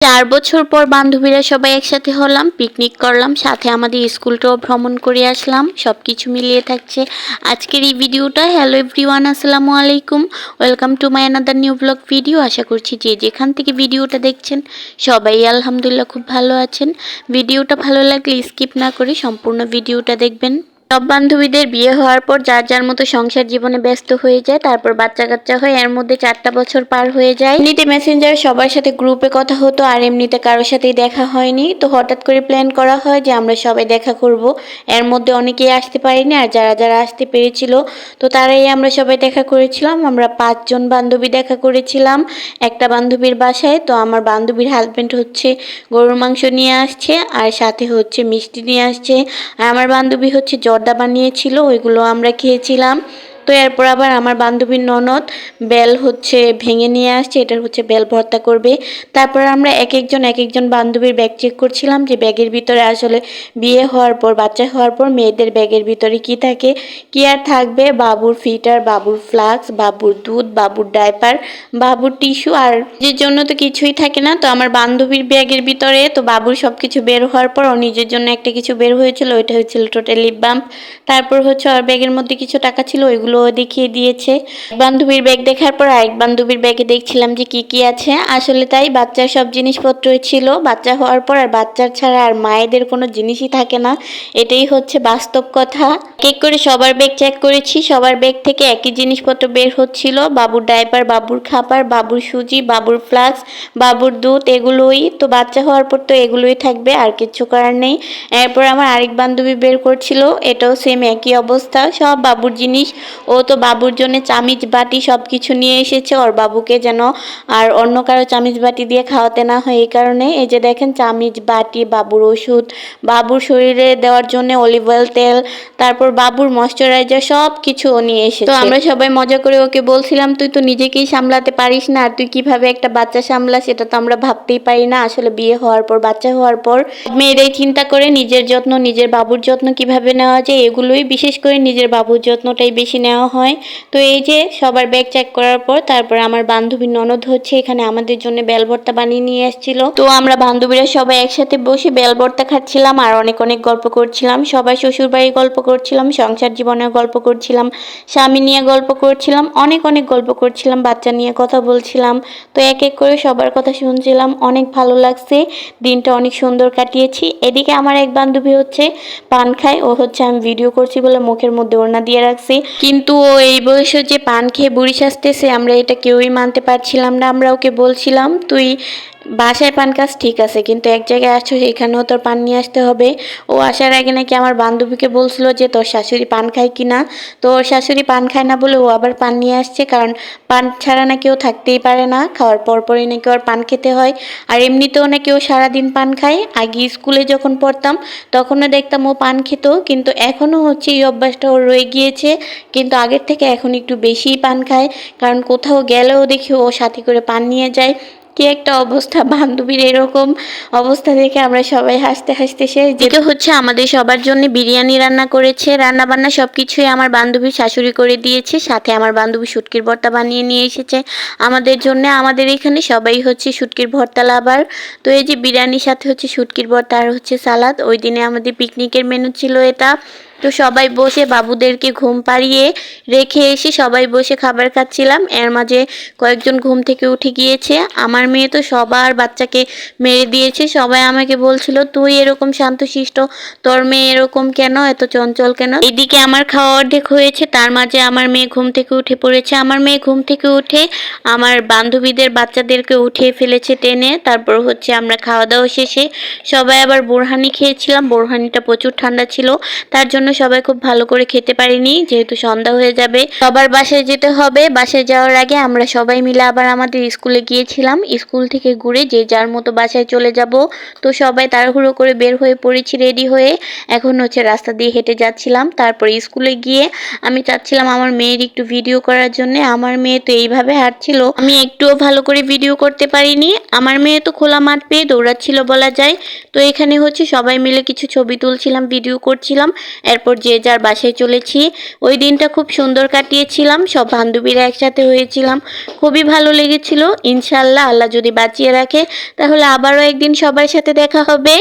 ৪ বছর পর বান্ধবীরা সবাই একসাথে হলাম, পিকনিক করলাম, সাথে আমাদের স্কুলটাও ভ্রমণ করে আসলাম। সবকিছু মিলিয়ে থাকছে আজকের এই ভিডিওটা। হ্যালো এভরিওয়ান, আসসালামু আলাইকুম, welcome to my another new blog video. আশা করছি যে যেখান থেকে ভিডিওটা দেখছেন সবাই আলহামদুলিল্লাহ খুব ভালো আছেন। ভিডিওটা ভালো লাগলে স্কিপ না করে সম্পূর্ণ ভিডিওটা দেখবেন। সব বান্ধবীদের বিয়ে হওয়ার পর যার যার মতো সংসার জীবনে ব্যস্ত হয়ে যায়, তারপর বাচ্চা কাচ্চা হয়, এর মধ্যে 4টা বছর পার হয়ে যায়। এমনিতে মেসেঞ্জার সবার সাথে গ্রুপে কথা হতো, আর এমনিতে কারোর সাথেই দেখা হয়নি। তো হঠাৎ করে প্ল্যান করা হয় যে আমরা সবাই দেখা করব। এর মধ্যে অনেকেই আসতে পারেনি, আর যারা যারা আসতে পেরেছিল তো তারাই আমরা সবাই দেখা করেছিলাম। আমরা 5জন বান্ধবী দেখা করেছিলাম একটা বান্ধবীর বাসায়। তো আমার বান্ধবীর হাজবেন্ড হচ্ছে গরুর মাংস নিয়ে আসছে, আর সাথে হচ্ছে মিষ্টি নিয়ে আসছে। আর আমার বান্ধবী হচ্ছে জর্দা বানিয়েছিল, ওইগুলো আমরা খেয়েছিলাম। তো এরপর আবার আমার বান্ধবীর ননদ বেল হচ্ছে ভেঙে নিয়ে আসছে, এটার হচ্ছে বেল ভর্তা করবে। তারপর আমরা এক একজন বান্ধবীর ব্যাগ চেক করছিলাম যে ব্যাগের ভিতরে আসলে বিয়ে হওয়ার পর, বাচ্চা হওয়ার পর মেয়েদের ব্যাগের ভিতরে কি থাকে, কি আর থাকবে। বাবুর ফিটার, বাবুর ফ্লাক্স, বাবুর দুধ, বাবুর ডাইপার, বাবুর টিস্যু, আর নিজের জন্য তো কিছুই থাকে না। তো আমার বান্ধবীর ব্যাগের ভিতরে তো বাবুর সব কিছু বের হওয়ার পর ও নিজের জন্য একটা কিছু বের হয়েছিল, ওইটা হচ্ছিল টোটাল লিপ বাম্প। তারপর হচ্ছে ওর ব্যাগের মধ্যে কিছু টাকা ছিল, ওইগুলো দেখিয়ে দিয়েছে। বান্ধবীর ব্যাগ দেখার পর আরেক বান্ধবীর ব্যাগে দেখছিলাম যে কি কি আছে। আসলে তাই বাচ্চার সব জিনিসপত্রই ছিল। বাচ্চা হওয়ার পর আর বাচ্চার ছাড়া আর মায়েদের কোনো জিনিসই থাকে না, এটাই হচ্ছে বাস্তব কথা। এক করে সবার ব্যাগ চেক করেছি, সবার ব্যাগ থেকে একই জিনিসপত্র বের হচ্ছিল। বাবুর ডাইপার, বাবুর খাবার, বাবুর সুজি, বাবুর ফ্লাক্স, বাবুর দুধ, এগুলোই তো। বাচ্চা হওয়ার পর তো এগুলোই থাকবে, আর কিছু করার নেই। এরপর আমার আরেক বান্ধবী বের করছিল, এটাও সেম একই অবস্থা, সব বাবুর জিনিস। ও তো বাবুর জন্য চামিচ বাটি সব কিছু নিয়ে এসেছে, ওর বাবুকে যেন আর অন্য কারো চামিচ বাটি দিয়ে খাওয়াতে না হয়, এই কারণে। এই যে দেখেন চামিচ বাটি, বাবুর ওষুধ, বাবুর শরীরে দেওয়ার জন্য অলিভ অয়েল তেল, তারপর বাবুর ময়শ্চারাইজার, সব কিছু ও নিয়ে এসেছে। তো আমরা সবাই মজা করে ওকে বলছিলাম তুই তো নিজেকেই সামলাতে পারিস না, আর তুই কিভাবে একটা বাচ্চা সামলাস সেটা তো আমরা ভাবতেই পারি না। আসলে বিয়ে হওয়ার পর, বাচ্চা হওয়ার পর মেয়েরাই চিন্তা করে নিজের যত্ন, নিজের বাবুর যত্ন কিভাবে নেওয়া যায়, এগুলোই বিশেষ করে নিজের বাবুর যত্নটাই বেশি নেওয়া হয়। তো এই যে সবার ব্যাগ চেক করার পর তারপর আমার বান্ধবীর ননদ হচ্ছে এখানে আমাদের জন্য বেল ভর্তা বানিয়ে নিয়ে আসছিল। তো আমরা বান্ধবীরা সবাই একসাথে বসে বেল ভর্তা খাচ্ছিলাম, আর অনেক অনেক গল্প করছিলাম। সবাই শ্বশুর বাড়ির গল্প করছিলাম, সংসার জীবনের গল্প করছিলাম, স্বামী নিয়ে গল্প করছিলাম, অনেক অনেক গল্প করছিলাম, বাচ্চা নিয়ে কথা বলছিলাম। তো এক এক করে সবার কথা শুনছিলাম, অনেক ভালো লাগছে, দিনটা অনেক সুন্দর কাটিয়েছি। এদিকে আমার এক বান্ধবী হচ্ছে পান খায়, ও হচ্ছে আমি ভিডিও করছি বলে মুখের মধ্যে ওড়না দিয়ে রাখছি, কিন্তু ও এই বয়সে যে পান খেয়ে বুড়ি সাজতেছে আমরা এটা কেউই মানতে পারছিলাম না। আমরা ওকে বলছিলাম তুই বাসায় পান খাস ঠিক আছে, কিন্তু এক জায়গায় আসছো এখানেও তোর পান নিয়ে আসতে হবে। ও আসার আগে নাকি আমার বান্ধবীকে বলছিল যে তোর শাশুড়ি পান খায় কিনা। তো ওর শাশুড়ি পান খায় না বলে ও আবার পান নিয়ে আসছে, কারণ পান ছাড়া নাকি ও থাকতেই পারে না, খাওয়ার পরপরই নাকি ওর পান খেতে হয়। আর এমনিতেও নাকি ও সারাদিন পান খায়। আগে স্কুলে যখন পড়তাম তখনও দেখতাম ও পান খেত, কিন্তু এখনও হচ্ছে এই অভ্যাসটা ওর রয়ে গিয়েছে। কিন্তু আগের থেকে এখন একটু বেশিই পান খায়, কারণ কোথাও গেলেও দেখি ও সাথে করে পান নিয়ে যায়। কি একটা অবস্থা, বান্ধবীর এরকম অবস্থা দেখে আমরা সবাই হাসতে হাসতে শেষ। যেটা হচ্ছে আমাদের সবার জন্য বিরিয়ানি রান্না করেছে, রান্না বান্না সবকিছুই আমার বান্ধবীর শাশুড়ি করে দিয়েছে, সাথে আমার বান্ধবী শুটকির ভর্তা বানিয়ে নিয়ে এসেছে আমাদের জন্য। আমাদের এখানে সবাই হচ্ছে শুটকির ভর্তা লাভার। তো এই যে বিরিয়ানির সাথে হচ্ছে শুটকির ভর্তা আর হচ্ছে সালাদ, ওই দিনে আমাদের পিকনিকের মেনু ছিল এটা। তো সবাই বসে বাবুদেরকে ঘুম পাড়িয়ে রেখে এসে সবাই বসে খাবার খাচ্ছিলাম। এর মাঝে কয়েকজন ঘুম থেকে উঠে গিয়েছে। আমার মেয়ে তো সবার বাচ্চাকে মেরে দিয়েছে। সবাই আমাকে বলছিল তুই এরকম শান্তশিষ্ট, তোর মেয়ে এরকম কেন, এত চঞ্চল কেন। এদিকে আমার খাওয়া অর্ধেক হয়েছে, তার মাঝে আমার মেয়ে ঘুম থেকে উঠে পড়েছে। আমার মেয়ে ঘুম থেকে উঠে আমার বান্ধবীদের বাচ্চাদেরকে উঠিয়ে ফেলেছে টেনে। তারপর হচ্ছে আমরা খাওয়া দাওয়া শেষে সবাই আবার বোরহানি খেয়েছিলাম। বোরহানিটা প্রচুর ঠান্ডা ছিল, তার জন্য সবাই খুব ভালো করে খেতে পারিনি, যেহেতু সন্ধ্যা হয়ে যাবে, সবার বাসায় যেতে হবে। বাসায় যাওয়ার আগে আমরা সবাই মিলে আবার আমাদের স্কুলে গিয়েছিলাম। স্কুল থেকে ঘুরে যে যার মতো বাসায় চলে যাব। তো সবাই তাড়াহুড়ো করে বের হয়ে পড়েছি রেডি হয়ে, এখন হচ্ছে রাস্তা দিয়ে হেঁটে যাচ্ছিলাম। তারপর স্কুলে গিয়ে আমি চাচ্ছিলাম আমার মেয়ের একটু ভিডিও করার জন্য। আমার মেয়ে তো এইভাবে হাঁটছিল, আমি একটুও ভালো করে ভিডিও করতে পারিনি। আমার মেয়ে তো খোলা মাঠ পেয়ে দৌড়াচ্ছিল বলা যায়। তো এখানে হচ্ছে সবাই মিলে কিছু ছবি তুলছিলাম, ভিডিও করছিলাম। এর এরপর যে যার বাসায় চলেছি। ওই দিনটা খুব সুন্দর কাটিয়েছিলাম, সব বান্ধবীরা একসাথে হয়েছিলাম, খুবই ভালো লেগেছিল। ইনশাআল্লাহ আল্লাহ যদি বাঁচিয়ে রাখে তাহলে আবারও একদিন সবার সাথে দেখা হবে।